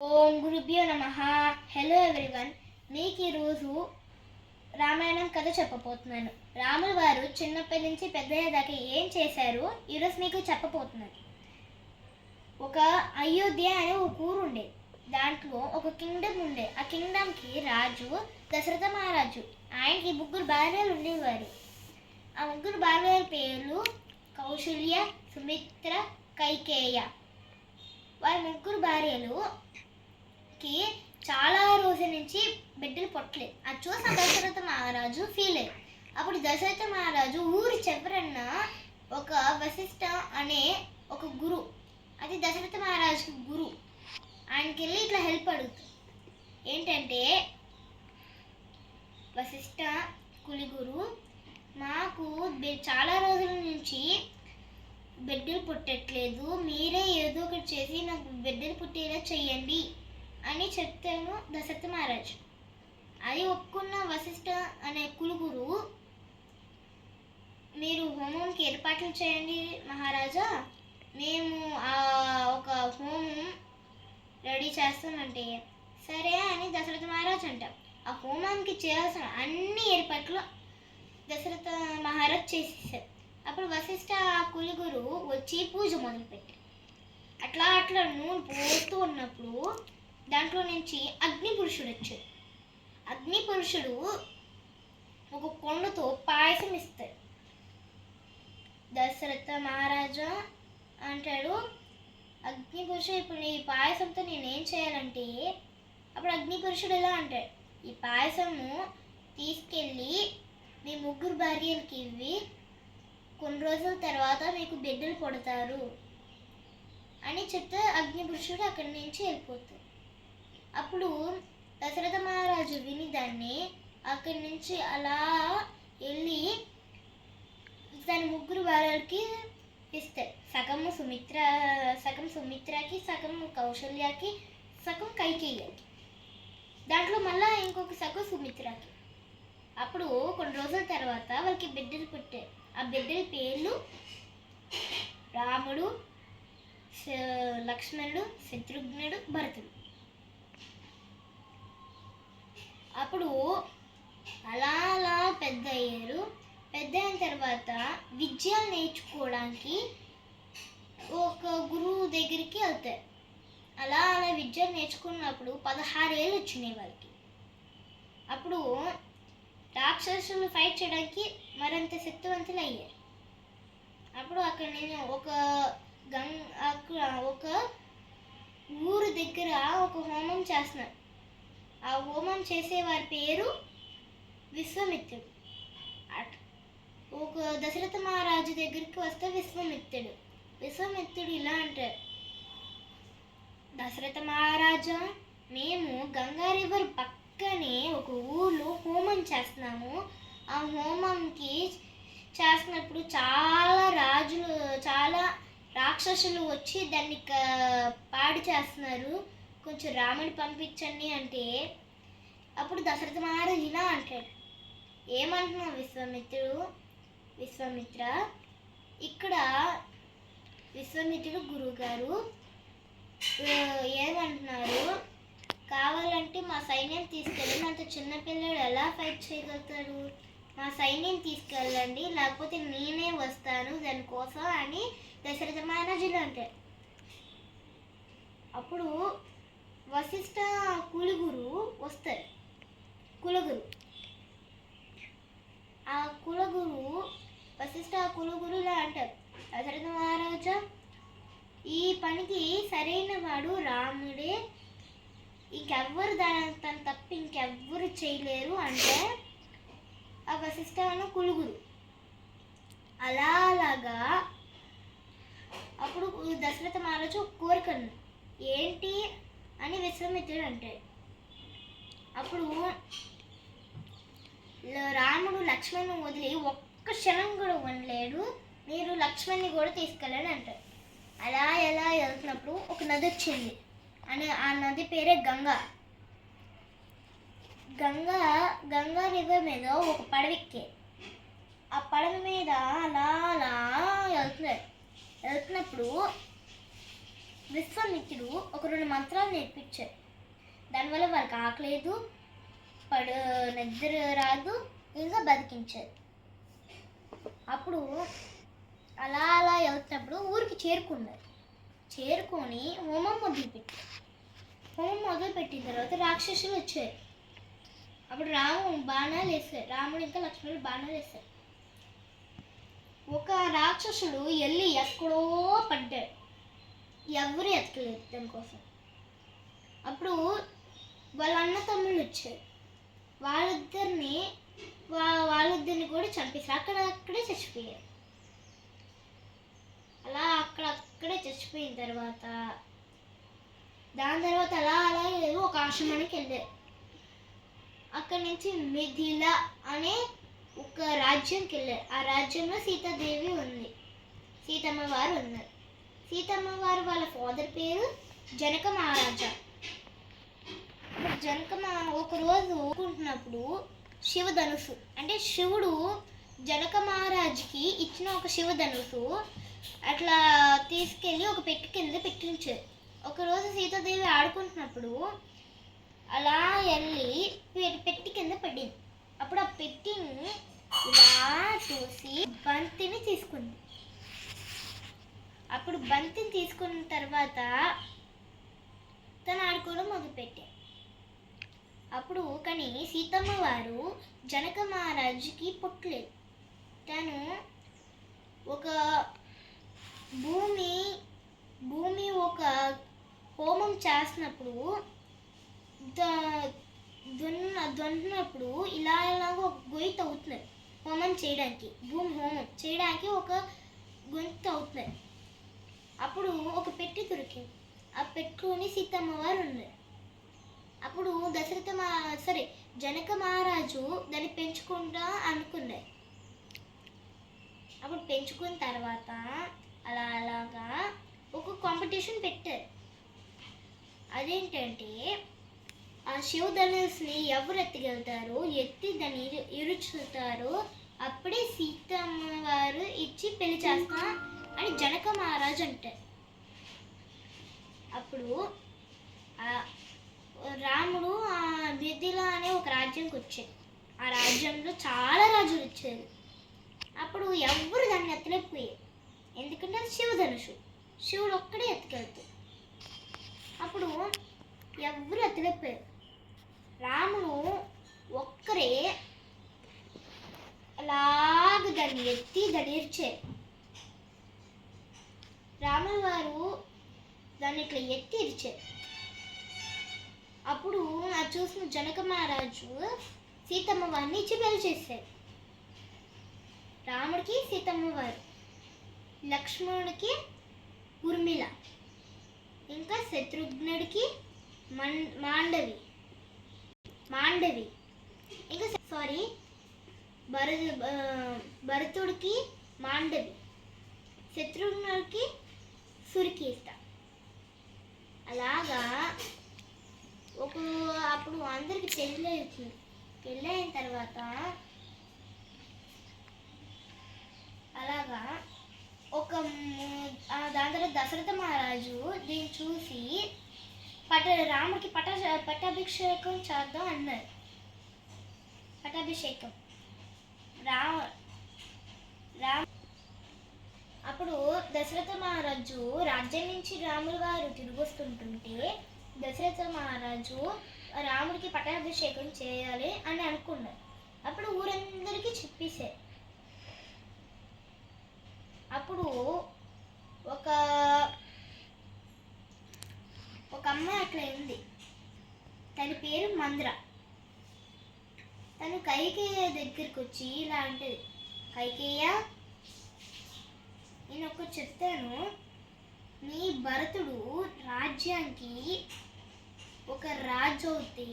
ఓం గురుభ్యో నమః. Hello everyone, మీకు ఈరోజు రామాయణం కథ చెప్పబోతున్నాను. రాముల వారు చిన్నప్పటి నుంచి పెద్దయ్యేదాకా ఏం చేశారు ఈరోజు మీకు చెప్పబోతున్నాను. ఒక అయోధ్య అనే ఒక ఊరు ఉండేది. దాంట్లో ఒక కింగ్డమ్ ఉండే. ఆ కింగ్డమ్కి రాజు దశరథ మహారాజు. ఆయనకి ముగ్గురు భార్యలు ఉండేవారు. ఆ ముగ్గురు భార్యల పేర్లు కౌశల్య, సుమిత్ర, కైకేయ. వారి ముగ్గురు భార్యలు చాలా రోజుల నుంచి బిడ్డలు పుట్టలేదు. అది చూసిన దశరథ మహారాజు ఫీల్ అయ్యారు. అప్పుడు దశరథ మహారాజు ఊరి చివరన్న ఒక వశిష్ఠ అనే ఒక గురు, అది దశరథ మహారాజుకి గురు, ఆయనకి వెళ్ళి ఇట్లా హెల్ప్ అడుగుతుంది. ఏంటంటే, వశిష్ఠ కులిగురు, మాకు చాలా రోజుల నుంచి బిడ్డలు పుట్టట్లేదు, మీరే ఏదో ఒకటి చేసి నాకు బిడ్డలు పుట్టేలా చెయ్యండి అని చెప్తాను దశరథ మహారాజు. అది ఒప్పుకున్న వశిష్ఠ అనే కులుగురు, మీరు హోమంకి ఏర్పాట్లు చేయండి మహారాజా, మేము ఒక హోమం రెడీ చేస్తామంటే సరే అని దశరథ మహారాజు అంట. ఆ హోమానికి చేయాల్సిన అన్ని ఏర్పాట్లు దశరథ మహారాజు చేసేసారు. అప్పుడు వశిష్ఠ కులుగురు వచ్చి పూజ మొదలుపెట్టారు. అట్లా నూనె పోస్తూ ఉన్నప్పుడు దాంట్లో నుంచి అగ్ని పురుషుడు వచ్చాడు. అగ్ని పురుషుడు ఒక కొండతో పాయసం ఇస్తాడు. దశరథ మహారాజా అంటాడు, అగ్ని పురుషుడు, ఇప్పుడు ఈ పాయసంతో నేనేం చేయాలంటే, అప్పుడు అగ్ని పురుషుడు ఎలా అంటాడు, ఈ పాయసము తీసుకెళ్ళి మీ ముగ్గురు భార్యలకి ఇవ్వి, కొన్ని రోజుల తర్వాత మీకు బిడ్డలు పుడతారు అని చెప్తే అగ్ని పురుషుడు అక్కడి నుంచి వెళ్ళిపోతాడు. అప్పుడు దశరథ మహారాజు విని దాన్ని అక్కడి నుంచి అలా వెళ్ళి తన ముగ్గురు భార్యలకి ఇస్తాడు. సగం సుమిత్రకి, సగం కౌశల్యకి, సగం కైకేయకి, దాంట్లో మళ్ళీ ఇంకొక సగం సుమిత్రకి. అప్పుడు కొన్ని రోజుల తర్వాత వాళ్ళకి బిడ్డలు పుట్టారు. ఆ బిడ్డల పేర్లు రాముడు, లక్ష్మణుడు, శత్రుఘ్నుడు, భరతుడు. అప్పుడు అలా పెద్ద అయ్యారు. పెద్ద అయిన తర్వాత విద్యలు నేర్చుకోవడానికి ఒక గురువు దగ్గరికి వెళ్తారు. అలా విద్యలు నేర్చుకున్నప్పుడు 16 ఏళ్ళు వచ్చినాయి వాళ్ళకి. అప్పుడు రాక్షసులు ఫైట్ చేయడానికి మరింత శక్తివంతులు అయ్యారు. అప్పుడు అక్కడ నేను ఒక ఊరు దగ్గర ఒక హోమం చేస్తున్నారు. ఆ హోమం చేసే వారి పేరు విశ్వామిత్రుడు. ఒక దశరథ మహారాజు దగ్గరికి వస్తే విశ్వామిత్రుడు ఇలా అంటారు, దశరథ మహారాజా, మేము గంగా రివర్ పక్కనే ఒక ఊళ్ళో హోమం చేస్తున్నాము. ఆ హోమంకి చేస్తున్నప్పుడు చాలా రాక్షసులు వచ్చి దాన్ని పాడు చేస్తున్నారు, కొంచెం రాముని పంపించండి అంటే, అప్పుడు దశరథ మహారాజు ఇలా అంటాడు, ఏమంటున్నావు విశ్వామిత్ర, ఇక్కడ విశ్వామిత్రుడు గురువుగారు ఏమంటున్నారు, కావాలంటే మా సైన్యం తీసుకెళ్ళండి, అంత చిన్నపిల్లడు ఎలా ఫైట్ చేయగలుగుతారు, మా సైన్యం తీసుకెళ్ళండి, లేకపోతే నేనే వస్తాను దానికోసం అని దశరథ మహారాజులు అంటారు. అప్పుడు వశిష్ఠ కులుగురు వస్తారు. వశిష్ఠ కులుగురు ఇలా అంటారు, దశరథ మహారాజా, ఈ పనికి సరైన వాడు రాముడే, ఇంకెవ్వరు తను తప్ప ఇంకెవ్వరు చేయలేరు అంటే ఆ వశిష్ఠ అన్న కులుగురు అలాగా. అప్పుడు దశరథ మహారాజు కోరిక ఏంటి అని విశ్వామిత్రుడు అంటాడు. అప్పుడు రాముడు లక్ష్మణ్ని వదిలి ఒక్క క్షణం కూడా ఉండలేడు, మీరు లక్ష్మణ్ని కూడా తీసుకెళ్ళండి అంటారు. అలా వెళ్తున్నప్పుడు ఒక నది వచ్చింది. ఆ నది పేరే గంగా రివర్ మీద ఒక పడవెక్కే. ఆ పడవ మీద అలా వెళ్తున్నప్పుడు విశ్వామిత్రుడు ఒక 2 మంత్రాలు నేర్పించారు. దానివల్ల వాళ్ళకి ఆకలేదు, నిద్ర రాదు, ఇంకా బతికించారు. అప్పుడు అలా అలా వెళ్తున్నప్పుడు ఊరికి చేరుకున్నారు. చేరుకొని హోమం మొదలుపెట్టారు. హోమం మొదలుపెట్టిన తర్వాత రాక్షసులు వచ్చారు. అప్పుడు బాణాలు వేస్తారు. రాముడు ఇంకా లక్ష్మణుడు బాణాలు వేస్తారు. ఒక రాక్షసుడు వెళ్ళి ఎక్కడో పడ్డాడు. ఎవరు ఎత్తలేదు దానికోసం. అప్పుడు వాళ్ళ అన్న తమ్ముళ్ళు వచ్చారు. వాళ్ళిద్దరిని కూడా చంపేశారు. అక్కడే చచ్చిపోయారు. అలా అక్కడే చచ్చిపోయిన తర్వాత దాని తర్వాత అలా ఒక ఆశ్రమానికి వెళ్ళారు. అక్కడి నుంచి మిథిల అనే ఒక రాజ్యంకి వెళ్ళారు. ఆ రాజ్యంలో సీతాదేవి ఉంది, సీతమ్మ వారు ఉన్నారు. సీతమ్మ వారు వాళ్ళ ఫాదర్ పేరు జనక మహారాజా. ఒక రోజు ఊరుకుంటున్నప్పుడు శివధనుసు అంటే శివుడు జనక మహారాజుకి ఇచ్చిన ఒక శివధనుసు అట్లా తీసుకెళ్ళి ఒక పెట్టి కింద పెట్టించారు. ఒకరోజు సీతాదేవి ఆడుకుంటున్నప్పుడు అలా వెళ్ళి పెట్టి కింద పడింది. అప్పుడు ఆ పెట్టిని ఇలా చూసి బంతిని తీసుకుంది. అప్పుడు బంతిని తీసుకున్న తర్వాత తను ఆడుకోవడం మొదలుపెట్టాడు. అప్పుడు కానీ సీతమ్మ వారు జనక మహారాజుకి పుట్టలేదు. తను ఒక భూమి ఒక హోమం చేసినప్పుడు దున్నప్పుడు ఇలాగ ఒక గొయ్యి తవ్వుతున్నారు హోమం చేయడానికి. భూమి హోమం చేయడానికి ఒక గొంతు అవుతున్నారు. అప్పుడు ఒక పెట్టి దొరికింది. ఆ పెట్టుకొని సీతమ్మ వారు ఉన్నారు. అప్పుడు జనక మహారాజు దాన్ని పెంచుకుంటా అనుకున్నారు. అప్పుడు పెంచుకున్న తర్వాత అలాగా ఒక కాంపిటీషన్ పెట్టారు. అదేంటంటే ఆ శివధనుస్ని ఎవరు ఎత్తిగలుగుతారో ఎత్తి దాన్ని ఇరుచుతారో అప్పుడే సీతమ్మ వారు ఇచ్చి పెళ్లి చేస్తా అని జనక మహారాజు అంటారు. అప్పుడు రాముడు ఆ మిథిల అనే ఒక రాజ్యంకి వచ్చాడు. ఆ రాజ్యంలో చాలా రాజులు వచ్చారు. అప్పుడు ఎవరు దాన్ని ఎత్తలేకపోయారు. ఎందుకంటే అది శివధనుసు, శివుడు ఒక్కడే ఎత్తుకెళ్తాడు. అప్పుడు ఎవరు ఎత్తలేకపోయారు. రాముడు ఒక్కరే అలాగ దాన్ని ఎత్తి దాన్ని ఇరిచారు. రాముల వారు దాన్ని ఇట్లా ఎత్తి ఇరిచారు. అప్పుడు అది చూసిన జనక మహారాజు సీతమ్మ వారిని ఇచ్చి పెళ్లి చేశారు. రాముడికి సీతమ్మ వారు, లక్ష్మణుడికి ఉర్మిళ, ఇంకా శత్రుఘ్నుడికి మాండవి, ఇంకా భరతుడికి మాండవి, శత్రుఘ్నుడికి సురికీర్త. అలాగా అప్పుడు అందరికి పెళ్ళి అవుతుంది. పెళ్ళి అయిన తర్వాత అలాగా దాని తర్వాత దశరథ మహారాజు దీన్ని చూసి రాముడికి పట్టాభిషేకం చేద్దాం అన్నారు. పట్టాభిషేకం అప్పుడు దశరథ మహారాజు రాజ్యం నుంచి రాముల వారు తిరిగి వస్తుంటుంటే దశరథ మహారాజు రాముడికి పట్టాభిషేకం చేయాలి అని అనుకున్నారు. అప్పుడు ఊరందరికీ చెప్పేశారు. అప్పుడు ఒక అమ్మాయి అట్లా ఉంది. తన పేరు మంద్ర. తను కైకేయ దగ్గరికి వచ్చి ఇలా అంటది, కైకేయ నేను ఒకటి చెప్తాను, నీ భరతుడు రాజ్యానికి ఒక రాజు అవుతే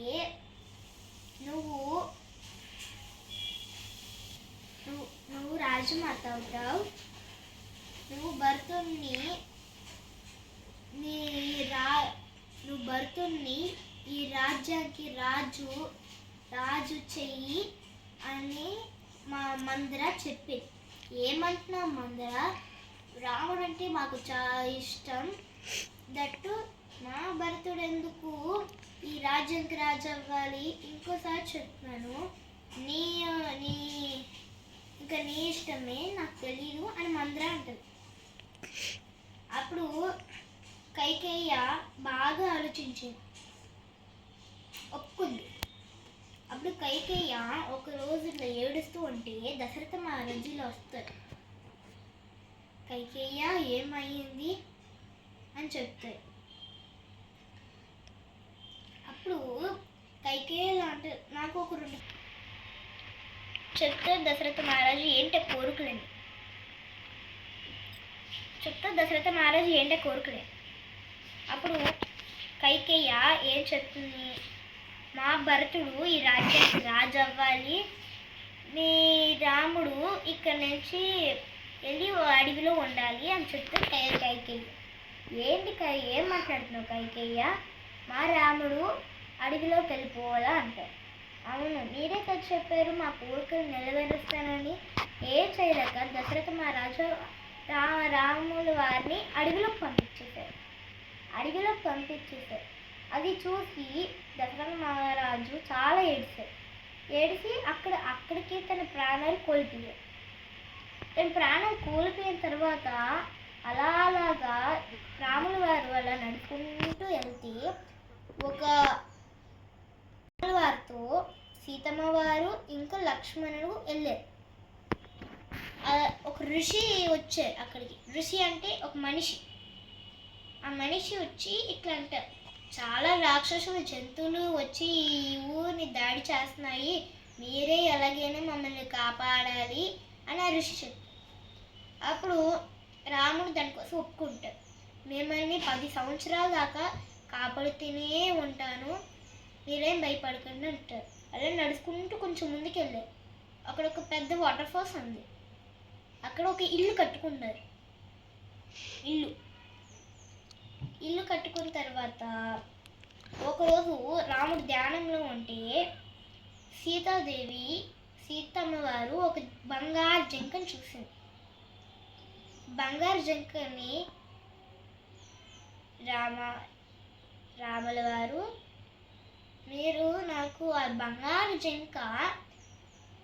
నువ్వు రాజమాత అవుతావు. నువ్వు భరతుణ్ణి ఈ రాజ్యానికి రాజు చెయ్యి అని మా మందర చెప్పింది. ఏమంటున్నావు మందర? రాముడు అంటే మాకు చాలా ఇష్టం, దట్టు మా భరతుడు ఎందుకు ఈ రాజ్యానికి రాజు అవ్వాలి, ఇంకోసారి చెప్తున్నాను, నీ నీ ఇంకా నీ ఇష్టమే, నాకు తెలీదు అని మంద్ర అంటది. అప్పుడు కైకేయ బాగా ఆలోచించింది, ఒప్పుకుంది. అప్పుడు కైకేయ ఒక రోజు ఇట్లా ఏడుస్తూ ఉంటే దశరథ మహారాజులో వస్తారు. కైకేయ ఏమైంది అని చెప్తారు. అప్పుడు కైకేయ అంటే నాకు ఒక రెండు చెప్తారు దశరథ మహారాజు ఏంటే కోరికలని. చెప్తారు దశరథ మహారాజు ఏంటే కోరికలే. అప్పుడు కైకేయ ఏం చెప్తుంది, మా భరతుడు ఈ రాజ్యానికి రాజు అవ్వాలి, మీ రాముడు ఇక్కడ నుంచి వెళ్ళి అడవిలో ఉండాలి అని చెప్తే కైకేయ ఏంటి ఏం మాట్లాడుతున్నావు కైకేయ, మా రాముడు అడవిలోకి వెళ్ళిపోవాలా అంటారు. అవును మీరే కదా చెప్పారు మా కోరికలు నెరవేరుస్తానని. ఏం చేయలేక దశరథ మహారాజు రాముల వారిని అడవిలోకి పంపించేశారు. అది చూసి దశరథ మహారాజు చాలా ఏడిసి అక్కడికి తన ప్రాణాలు కోల్పోయారు. తన ప్రాణం కోల్పోయిన తర్వాత అలాగా రాముల వారు అలా నడుచుకుంటూ వెళ్తే ఒక వారితో సీతమ్మ వారు ఇంకా లక్ష్మణుడు వెళ్ళారు. ఒక ఋషి వచ్చారు అక్కడికి. ఋషి అంటే ఒక మనిషి. ఆ మనిషి వచ్చి ఇట్లా అంటారు, చాలా రాక్షసులు జంతువులు వచ్చి ఈ ఊరిని దాడి చేస్తున్నాయి, మీరే ఎలాగైనా మమ్మల్ని కాపాడాలి అని ఆ ఋషి చెప్తారు. అప్పుడు రాముడు దానికోసం ఒప్పుకుంటాడు, మిమ్మల్ని 10 సంవత్సరాల దాకా కాపాడుతూనే ఉంటాను, మీరేం భయపడకండి అంటారు. అలా నడుచుకుంటూ కొంచెం ముందుకు వెళ్ళారు. అక్కడ ఒక పెద్ద వాటర్ ఫాల్స్ ఉంది. అక్కడ ఒక ఇల్లు కట్టుకున్నారు. ఇల్లు కట్టుకున్న తర్వాత ఒకరోజు రాముడు ధ్యానంలో ఉంటే సీతమ్మ వారు ఒక బంగారు జింకను చూసింది. బంగారు జింకని రాముల వారు మీరు నాకు ఆ బంగారు జింక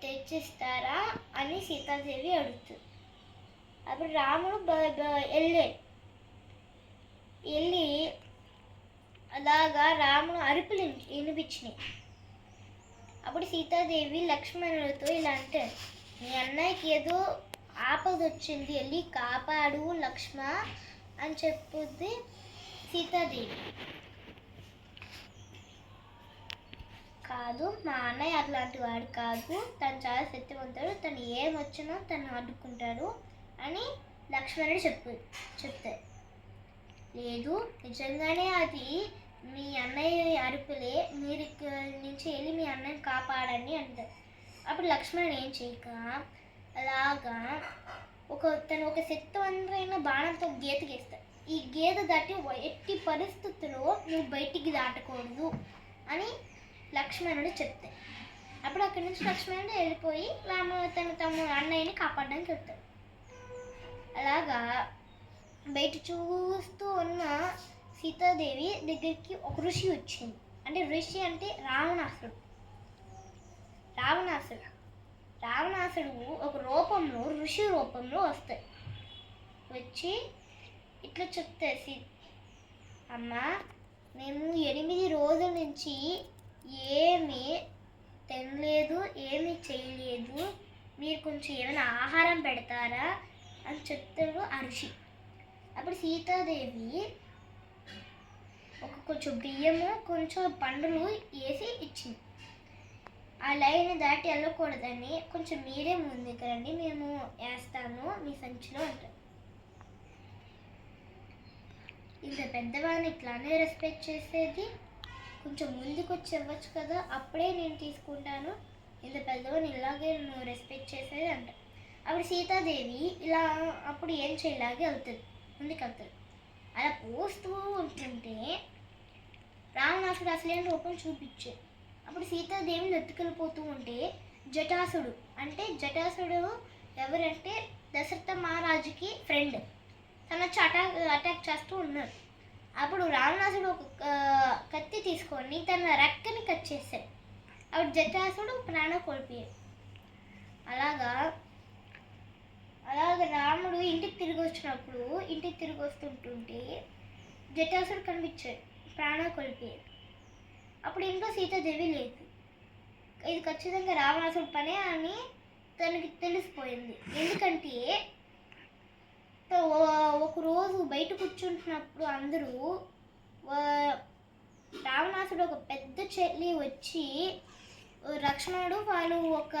తెచ్చిస్తారా అని సీతాదేవి అడుగుతుంది. అప్పుడు రాముడు వెళ్ళి అలాగా రాముడు అరుపులు వినిపించినాయి. అప్పుడు సీతాదేవి లక్ష్మణుడితో ఇలా అంటారు, మీ అన్నయ్యకి ఏదో ఆపద వచ్చింది, వెళ్ళి కాపాడు లక్ష్మ అని చెప్పుద్ది సీతాదేవి. కాదు మా అన్నయ్య అట్లాంటి వాడు కాదు, తను చాలా శక్తివంతుడు, తను ఏమొచ్చినా తను అడ్డుకుంటాడు అని లక్ష్మణుడు చెప్తారు. లేదు నిజంగానే అది మీ అన్నయ్య అరుపులే, మీరు ఇక్కడ నుంచి వెళ్ళి మీ అన్నయ్యని కాపాడండి అంటారు. అప్పుడు లక్ష్మణుడు ఏం చేయక అలాగా తను ఒక శక్తివంతమైన బాణంతో గీత గీస్తాడు. ఈ గీత దాటి ఎట్టి పరిస్థితుల్లో నువ్వు బయటికి దాటకూడదు అని లక్ష్మణుడు చెప్తాడు. అప్పుడు అక్కడి నుంచి లక్ష్మణుడు వెళ్ళిపోయి తమ అన్నయ్యని కాపాడడానికి వెళ్తాడు. అలాగా బయట చూస్తూ ఉన్న సీతాదేవి దగ్గరికి ఒక ఋషి వచ్చింది. అంటే ఋషి అంటే రావణాసుడు ఒక రూపంలో ఋషి రూపంలో వస్తాయి. వచ్చి ఇట్లా చెప్తారు, అమ్మా మేము 8 రోజుల నుంచి ఏమీ తినలేదు, ఏమీ చేయలేదు, మీరు కొంచెం ఏమైనా ఆహారం పెడతారా అని చెప్తాడు ఆ ఋషి. అప్పుడు సీతాదేవి కొంచెం బియ్యము కొంచెం పండులు వేసి ఇచ్చింది. ఆ లైన్ దాటి వెళ్ళకూడదని కొంచెం మీరే ముందుకు రండి, మేము వేస్తాను మీ సంచిలో అంటారు. ఇంత పెద్దవాడిని ఇట్లానే రెస్పెక్ట్ చేసేది, కొంచెం ముందుకు వచ్చి ఇవ్వచ్చు కదా, అప్పుడే నేను తీసుకుంటాను, ఇంత పెద్దవాడిని ఇలాగే నువ్వు రెస్పెక్ట్ చేసేది అంట. అప్పుడు సీతాదేవి ఇలా అప్పుడు ఏం చేయలాగే వెళ్తుంది, ముందుకు వెళ్తుంది. అలా పోస్తూ ఉంటుంటే రావణాసుడు అసలైన రూపం చూపించే. అప్పుడు సీతాదేవిని ఎత్తుకెళ్ళిపోతూ ఉంటే జటాసుడు ఎవరంటే దశరథ మహారాజుకి ఫ్రెండ్, తన అటాక్ చేస్తూ ఉన్నారు. అప్పుడు రావణాసుడు ఒక కత్తి తీసుకొని తన రెక్కని కట్ చేశాడు. అప్పుడు జటాసుడు ప్రాణం కోల్పోయాడు. అలాగా రాముడు ఇంటికి తిరిగి వస్తుంటుంటే జటాసుడు కనిపించాడు, ప్రాణం కోల్పోయాడు. అప్పుడు ఇంట్లో సీతాదేవి లేదు. ఇది ఖచ్చితంగా రావణాసుడు పనే అని తనకి తెలిసిపోయింది. ఎందుకంటే ఒకరోజు బయట కూర్చుంటున్నప్పుడు అందరూ రావణాసుడు ఒక పెద్ద చెల్లి వచ్చి లక్ష్మణుడు వాళ్ళు ఒక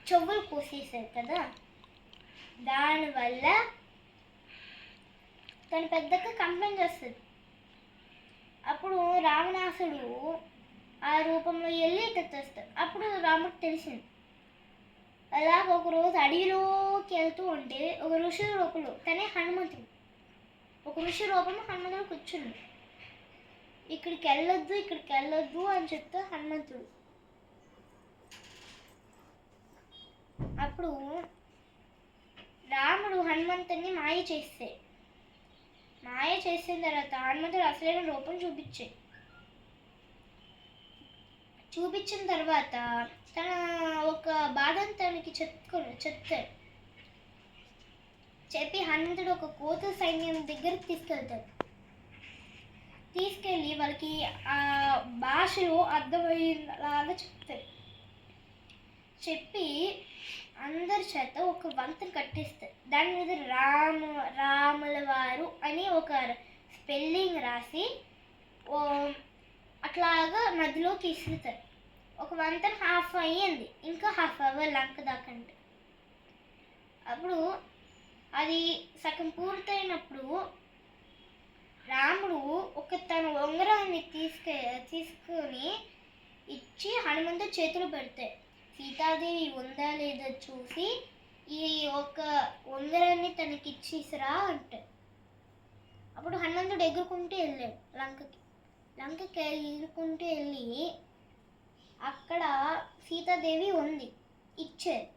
చెవులు కోసేశారు కదా, దానివల్ల తను పెద్దగా కంప్లైంట్ చేస్తుంది. అప్పుడు రావణాసుడు ఆ రూపంలో వెళ్ళి తెచ్చేస్తాడు. అప్పుడు రాముడికి తెలిసింది. అలాగ ఒకరోజు అడవిలోకి వెళ్తూ ఉంటే ఒక ఋషి రూపంలో తనే హనుమంతుడు, ఒక ఋషి రూపంలో హనుమంతుడు కూర్చుంది. ఇక్కడికి వెళ్ళొద్దు అని చెప్తే హనుమంతుడు. అప్పుడు రాముడు హనుమంతుడిని మాయ చేసిన తర్వాత హనుమంతుడు అసలైన రూపం చూపించిన తర్వాత తన ఒక బాధను తనకి చెప్తాడు. చెప్పి హనుమంతుడు ఒక కోతుల సైన్యం దగ్గరికి తీసుకెళ్ళి వాళ్ళకి ఆ భాషలో అర్థమయ్యేలాగా చెప్తాడు. చెప్పి అందరి చేత ఒక వంతెన కట్టిస్తాడు. దాని మీద రాముల వారు అని ఒక స్పెల్లింగ్ రాసి అట్లాగా నదిలోకి ఇసురుతారు. ఒక వంతెన హాఫ్ అయ్యింది, ఇంకా హాఫ్ అవర్ లంక దాకంటే. అప్పుడు అది సగం పూర్తయినప్పుడు రాముడు తన ఉంగరాన్ని తీసుకొని ఇచ్చి హనుమంతుడి చేతులు పెడతాయి. సీతాదేవి ఉందా లేదో చూసి ఈ ఒక ఉంగరాన్ని తనకి ఇచ్చేసిరా అంటే. అప్పుడు హనుమంతుడు ఎగురుకుంటూ వెళ్ళాడు లంకకి ఎగురుకుంటూ వెళ్ళి అక్కడ సీతాదేవి ఉంది, ఇచ్చారు.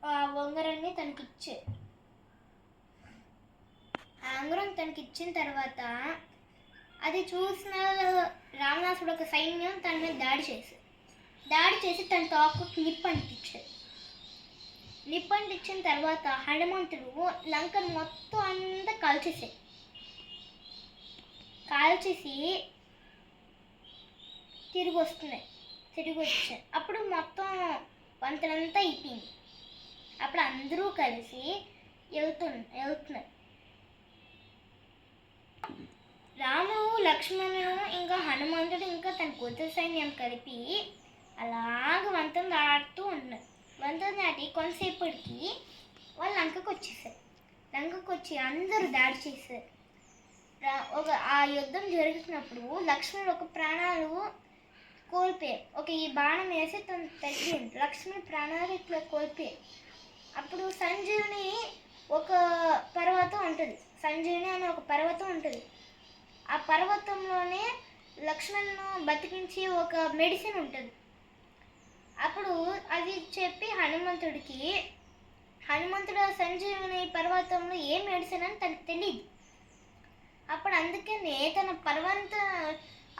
ఆ ఉంగరాన్ని తనకిచ్చారు. ఆ ఉంగరం తనకి ఇచ్చిన తర్వాత అది చూసిన రావణాసుడు ఒక సైన్యం తన మీద దాడి చేసి తన తోకకు నిప్పు అంటించిన తర్వాత హనుమంతుడు లంకను మొత్తం అంతా కాల్చేసి తిరిగి వచ్చారు. అప్పుడు మొత్తం వంతెనంతా అయిపోయింది. అప్పుడు అందరూ కలిసి వెళ్తున్నారు. రాముడు, లక్ష్మణుడు, ఇంకా హనుమంతుడు, ఇంకా తన కూతురు సైన్యం కలిపి అలాగ వంతెన దాటుతూ ఉంటున్నారు. వంతెన దాటి కొంతసేపటికి వాళ్ళు లంకకు వచ్చి అందరూ దాడి చేశారు. ఆ యుద్ధం జరుగుతున్నప్పుడు లక్ష్మణుడు ఒక ప్రాణాలు కోల్పోయారు. ఈ బాణం వేసి తను తగ్గింది. లక్ష్మణుడు ప్రాణాలు ఇట్లా కోల్పోయారు. అప్పుడు సంజీవిని ఒక పర్వతం ఉంటుంది. సంజీవిని అనే ఒక పర్వతం ఉంటుంది. ఆ పర్వతంలోనే లక్ష్మణ్ను బతికించి ఒక మెడిసిన్ ఉంటుంది. అప్పుడు అది చెప్పి హనుమంతుడు సంజీవిని పర్వతంలో ఏ మెడిసిన్ అని తనకు తెలియదు. అప్పుడు అందుకనే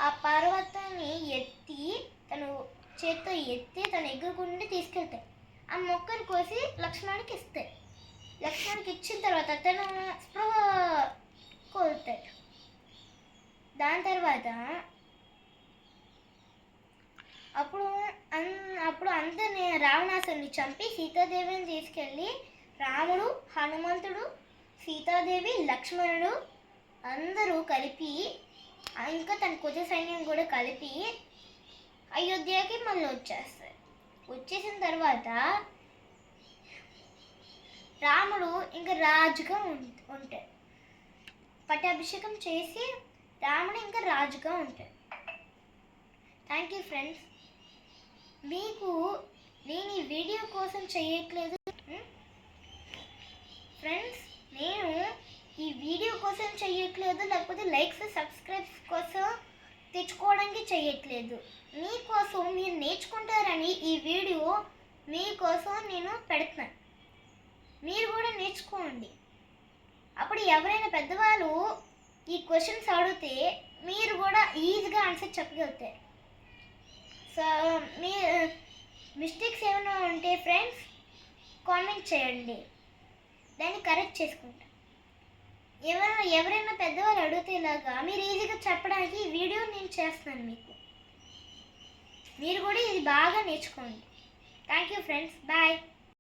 ఆ పర్వతాన్ని తను చేత్తో ఎత్తి తను ఎగురుకుంటూ తీసుకెళ్తాడు. ఆ మొక్కను కోసి లక్ష్మణుడికి ఇస్తాడు. లక్ష్మణుడికి ఇచ్చిన తర్వాత తను స్పృహ కోల్తాడు. దాని తర్వాత అప్పుడు అందరినీ రావణాసురుని చంపి సీతాదేవిని తీసుకెళ్ళి రాముడు, హనుమంతుడు, సీతాదేవి, లక్ష్మణుడు అందరూ కలిపి ఇంకా తన కుజ సైన్యం కూడా కలిపి అయోధ్యకి మళ్ళీ వచ్చేసిన తర్వాత రాముడు ఇంకా రాజుగా ఉంటాడు. పట్టాభిషేకం చేసి రాముడు ఇంకా రాజుగా ఉంటాడు. Thank you friends. మీకు నేను ఈ వీడియో కోసం చేయట్లేదు ఫ్రెండ్స్, నేను ఈ వీడియో కోసం చేయట్లేదు, లేకపోతే లైక్స్ సబ్స్క్రైబ్స్ కోసం తెచ్చుకోవడానికి చేయట్లేదు. మీకోసం మీరు నేర్చుకుంటారని ఈ వీడియో మీకోసం నేను పెడుతున్నాను. మీరు కూడా నేర్చుకోండి. అప్పుడు ఎవరైనా పెద్దవాళ్ళు ఈ క్వశ్చన్స్ అడిగితే మీరు కూడా ఈజీగా ఆన్సర్ చెప్పగలుగుతారు. సో మీ మిస్టేక్స్ ఏమైనా ఉంటే ఫ్రెండ్స్ కామెంట్ చేయండి, దాన్ని కరెక్ట్ చేసుకుంటా. ఎవరైనా పెద్దవాళ్ళు అడిగితే ఇలాగా మీరు ఈజీగా చెప్పడానికి ఈ వీడియో నేను చేస్తున్నాను మీకు. మీరు కూడా ఇది బాగా నేర్చుకోండి. Thank you friends, bye.